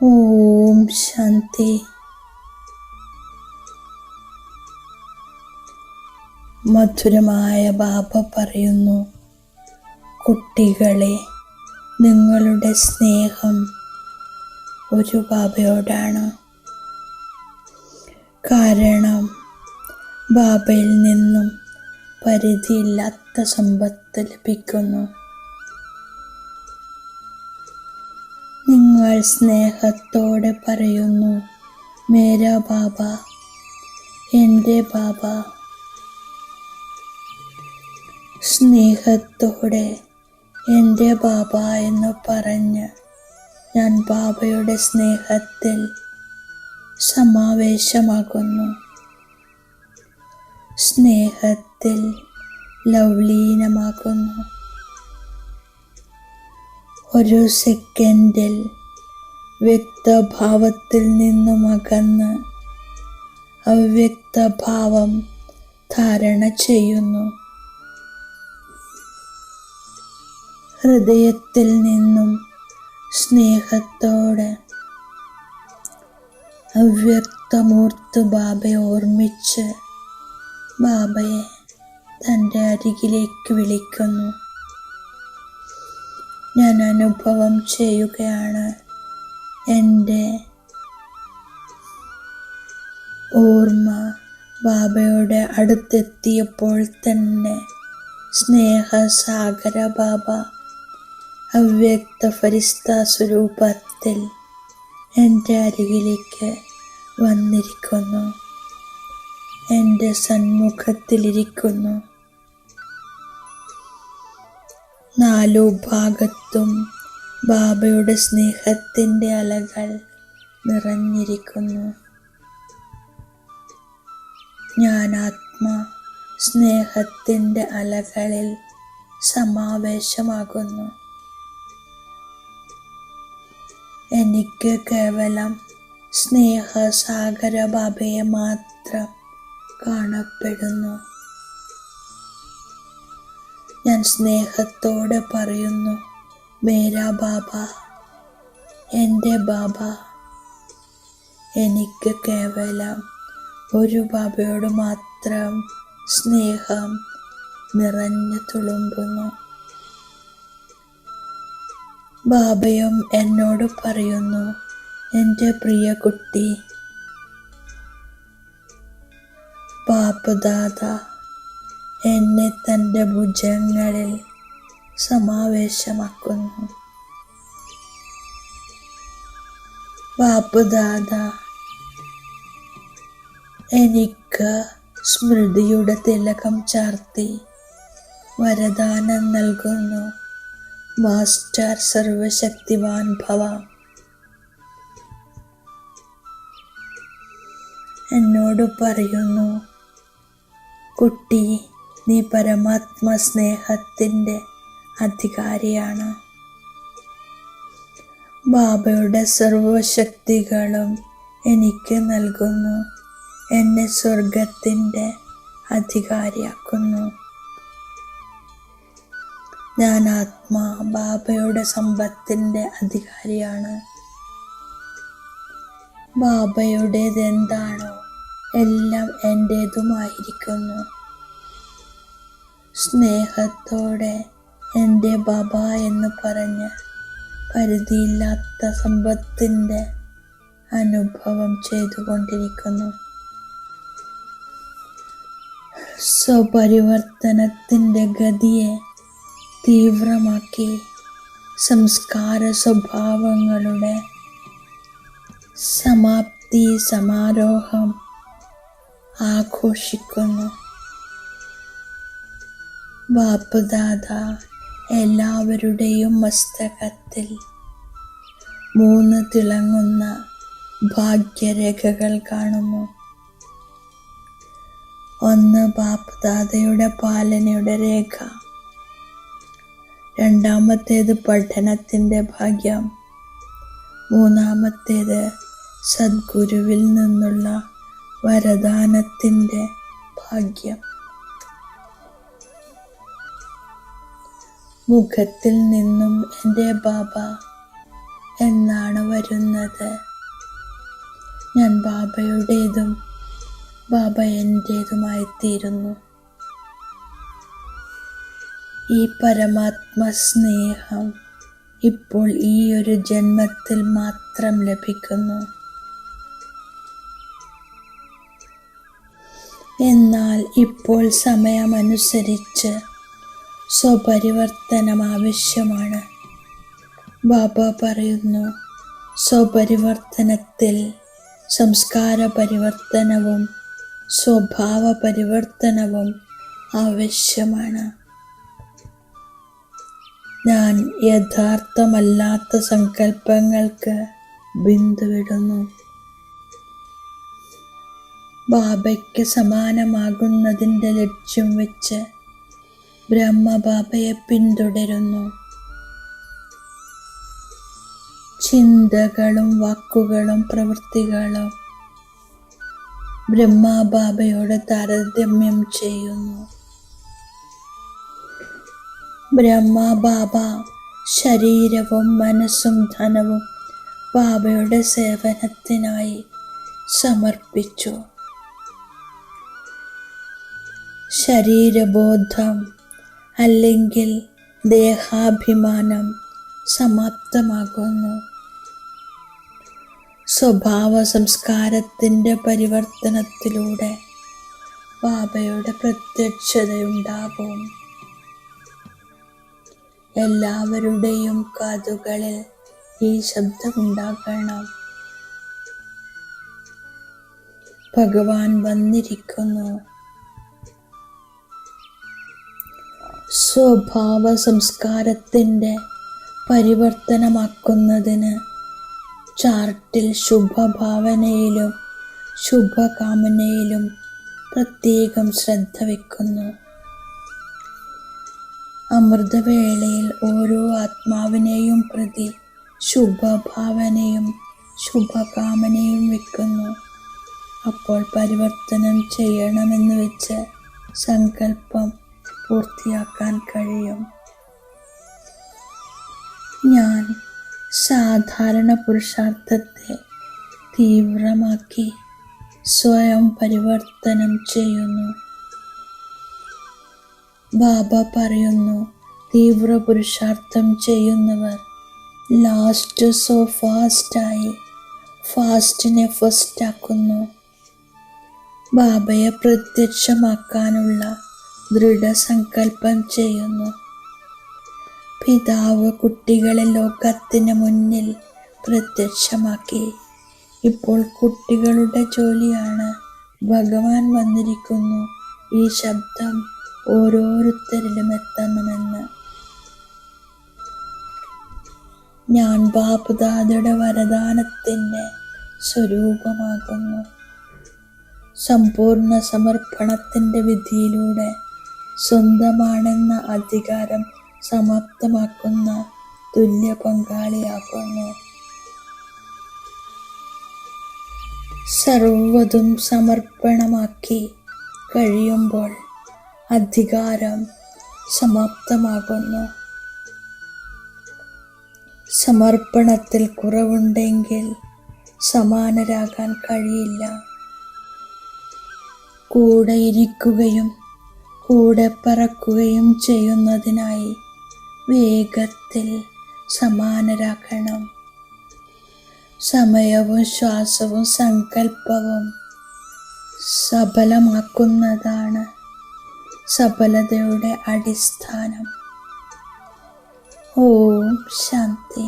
ഓം ശാന്തി. മധുരമായ ബാബ പറയുന്നു, കുട്ടികളെ, നിങ്ങളുടെ സ്നേഹം ഒരു ബാബയോടാണ്. കാരണം ബാബയിൽ നിന്നും പരിധിയില്ലാത്ത സമ്പത്ത് ലഭിക്കുന്നു. നിങ്ങൾ സ്നേഹത്തോടെ പറയുന്നു, മേരാ ബാബ, എൻ്റെ ബാബ. സ്നേഹത്തോടെ എൻ്റെ ബാബ എന്ന് പറഞ്ഞ് ഞാൻ ബാബയുടെ സ്നേഹത്തിൽ സമാവേശമാകുന്നു. സ്നേഹത്തിൽ ലൗലീനമാകുന്നു. ഒരു സെക്കൻഡിൽ വ്യക്തഭാവത്തിൽ നിന്നും അകന്ന് അവ്യക്തഭാവം ധാരണ ചെയ്യുന്നു. ഹൃദയത്തിൽ നിന്നും സ്നേഹത്തോടെ അവ്യക്തമൂർത്ത് ബാബയെ ഓർമ്മിച്ച് ബാബയെ തൻ്റെ അരികിലേക്ക് വിളിക്കുന്നു. ഞാൻ അനുഭവം ചെയ്യുകയാണ്, എൻ്റെ ഓർമ്മ ബാബയുടെ അടുത്തെത്തിയപ്പോൾ തന്നെ സ്നേഹസാഗര ബാബ അവ്യക്ത ഫരിസ്ത സ്വരൂപത്തിൽ എൻ്റെ അരികിലേക്ക് വന്നിരിക്കുന്നു, എൻ്റെ സന്മുഖത്തിലിരിക്കുന്നു. നാലു ഭാഗത്തും ബാബയുടെ സ്നേഹത്തിൻ്റെ അലകൾ നിറഞ്ഞിരിക്കുന്നു. ഞാൻ ആത്മാ സ്നേഹത്തിൻ്റെ അലകളിൽ സമാവേശമാകുന്നു. എനിക്ക് കേവലം സ്നേഹസാഗര ബാബയെ മാത്രം കാണപ്പെടുന്നു. ഞാൻ സ്നേഹത്തോടെ പറയുന്നു, മേരാ ബാബ, എൻ്റെ ബാബ. എനിക്ക് കേവലം ഒരു ബാബയോട് മാത്രം സ്നേഹം നിറഞ്ഞു തുളുമ്പുന്നു. ബാബയും എന്നോട് പറയുന്നു, എൻ്റെ പ്രിയ കുട്ടി, ബാപ്പ് ദാദാ എന്നെ തൻ്റെ ഭുജങ്ങളിൽ സമാവേശമാക്കുന്നു. ബാപ്പ് ദാദാ എനിക്ക് സ്മൃതിയുടെ തിലകം ചാർത്തി വരദാനം നൽകുന്നു. മാസ്റ്റർ സർവശക്തിവാൻ ഭവ. എന്നോട് പറയുന്നു, കുട്ടി, നീ പരമാത്മ സ്നേഹത്തിൻ്റെ അധികാരിയാണ്. ബാബയുടെ സർവശക്തികളും എനിക്ക് നൽകുന്നു. എന്നെ സ്വർഗത്തിൻ്റെ അധികാരിയാക്കുന്നു. ഞാൻ ആത്മാ ബാബയുടെ സമ്പത്തിൻ്റെ അധികാരിയാണ്. ബാബയുടേത് എന്താണോ എല്ലാം എൻ്റേതുമായിരിക്കുന്നു. സ്നേഹത്തോടെ എൻ്റെ ബാബ എന്ന് പറഞ്ഞ് പരിധിയില്ലാത്ത സമ്പത്തിൻ്റെ അനുഭവം ചെയ്തുകൊണ്ടിരിക്കുന്നു. സ്വപരിവർത്തനത്തിൻ്റെ ഗതിയെ തീവ്രമാക്കി സംസ്കാര സ്വഭാവങ്ങളുടെ സമാപ്തി സമാരോഹം ആഘോഷിക്കുന്നു. ബാപ്പ് ദാദാ എല്ലാവരുടെയും മസ്തകത്തിൽ 3 തിളങ്ങുന്ന ഭാഗ്യരേഖകൾ കാണുന്നു. ഒന്ന് ബാപ്പ് ദാദയുടെ പാലനയുടെ രേഖ, രണ്ടാമത്തേത് പഠനത്തിൻ്റെ ഭാഗ്യം, മൂന്നാമത്തേത് സദ്ഗുരുവിൽ നിന്നുള്ള വരദാനത്തിൻ്റെ ഭാഗ്യം. മുഖത്തിൽ നിന്നും എൻ്റെ ബാബ എന്നാണ് വരുന്നത്. ഞാൻ ബാബയുടേതും ബാബ എൻ്റേതുമായിത്തീരുന്നു. ഈ പരമാത്മ സ്നേഹം ഇപ്പോൾ ഈ ഒരു ജന്മത്തിൽ മാത്രം ലഭിക്കുന്നു. എന്നാൽ ഇപ്പോൾ സമയമനുസരിച്ച് സ്വപരിവർത്തനം ആവശ്യമാണ്. ബാബ പറയുന്നു, സ്വപരിവർത്തനത്തിൽ സംസ്കാര പരിവർത്തനവും സ്വഭാവ പരിവർത്തനവും ആവശ്യമാണ്. ഞാൻ യഥാർത്ഥമല്ലാത്ത സങ്കല്പങ്ങൾക്ക് ബിന്ദുവിടുന്നു. ബാബയ്ക്ക് സമാനമാകുന്നതിൻ്റെ ലക്ഷ്യം വെച്ച് ബ്രഹ്മ ബാബയെ പിന്തുടരുന്നു. ചിന്തകളും വാക്കുകളും പ്രവൃത്തികളും ബ്രഹ്മബാബയോട് താരതമ്യം ചെയ്യുന്നു. ബ്രഹ്മബാബ ശരീരവും മനസ്സും ധനവും ബാബയുടെ സേവനത്തിനായി സമർപ്പിച്ചു. ശരീരബോധം അല്ലെങ്കിൽ ദേഹാഭിമാനം സമാപ്തമാകുന്നു. സ്വഭാവ സംസ്കാരത്തിൻ്റെ പരിവർത്തനത്തിലൂടെ ബാബയുടെ പ്രത്യക്ഷതയുണ്ടാകും. എല്ലാവരുടെയും കാതുകളിൽ ഈ ശബ്ദമുണ്ടാകണം. ഭഗവാൻ വന്നിരിക്കുന്നു. സ്വഭാവ സംസ്കാരത്തിൻ്റെ പരിവർത്തനമാക്കുന്നതിന് ചാർട്ടിൽ ശുഭഭാവനയിലും ശുഭകാമനയിലും പ്രത്യേകം ശ്രദ്ധ വയ്ക്കുന്നു. അമൃതവേളയിൽ ഓരോ ആത്മാവിനെയും പ്രതി ശുഭഭാവനയും ശുഭകാമനയും വയ്ക്കുന്നു. അപ്പോൾ പരിവർത്തനം ചെയ്യണമെന്ന് വെച്ച് സങ്കല്പം പൂർത്തിയാക്കാൻ കഴിയും. ഞാൻ സാധാരണ പുരുഷാർത്ഥത്തെ തീവ്രമാക്കി സ്വയം പരിവർത്തനം ചെയ്യുന്നു. ബാബ പറയുന്നു, തീവ്ര പുരുഷാർത്ഥം ചെയ്യുന്നവർ ലാസ്റ്റ് സോ ഫാസ്റ്റായി ഫാസ്റ്റിനെ ഫസ്റ്റാക്കുന്നു. ബാബയെ പ്രത്യക്ഷമാക്കാനുള്ള ദൃഢസങ്കല്പം ചെയ്യുന്നു. പിതാവ് കുട്ടികളെ ലോകത്തിന് മുന്നിൽ പ്രത്യക്ഷമാക്കി. ഇപ്പോൾ കുട്ടികളുടെ ജോലിയാണ്. ഭഗവാൻ വന്നിരിക്കുന്നു. ഈ ശബ്ദം ഓരോരുത്തരിലും എത്തണമെന്ന്. ഞാൻ ബാപ്ദാദയുടെ വരദാനത്തിൻ്റെ സ്വരൂപമാകുന്നു. സമ്പൂർണ്ണ സമർപ്പണത്തിൻ്റെ വിധിയിലൂടെ സ്വന്തമാണെന്ന അധികാരം സമാപ്തമാക്കുന്ന തുല്യ പങ്കാളിയാകുന്നു. സർവ്വതും സമർപ്പണമാക്കി കഴിയുമ്പോൾ അധികാരം സമാപ്തമാകുന്നു. സമർപ്പണത്തിൽ കുറവുണ്ടെങ്കിൽ സമാനരാകാൻ കഴിയില്ല. കൂടെ ഇരിക്കുകയും കൂടെ പറക്കുകയും ചെയ്യുന്നതിനായി വേഗത്തിൽ സമാനരാക്കണം. സമയവും ശ്വാസവും സങ്കല്പവും സഫലമാക്കുന്നതാണ് സഫലതയുടെ അടിസ്ഥാനം. ഓം ശാന്തി.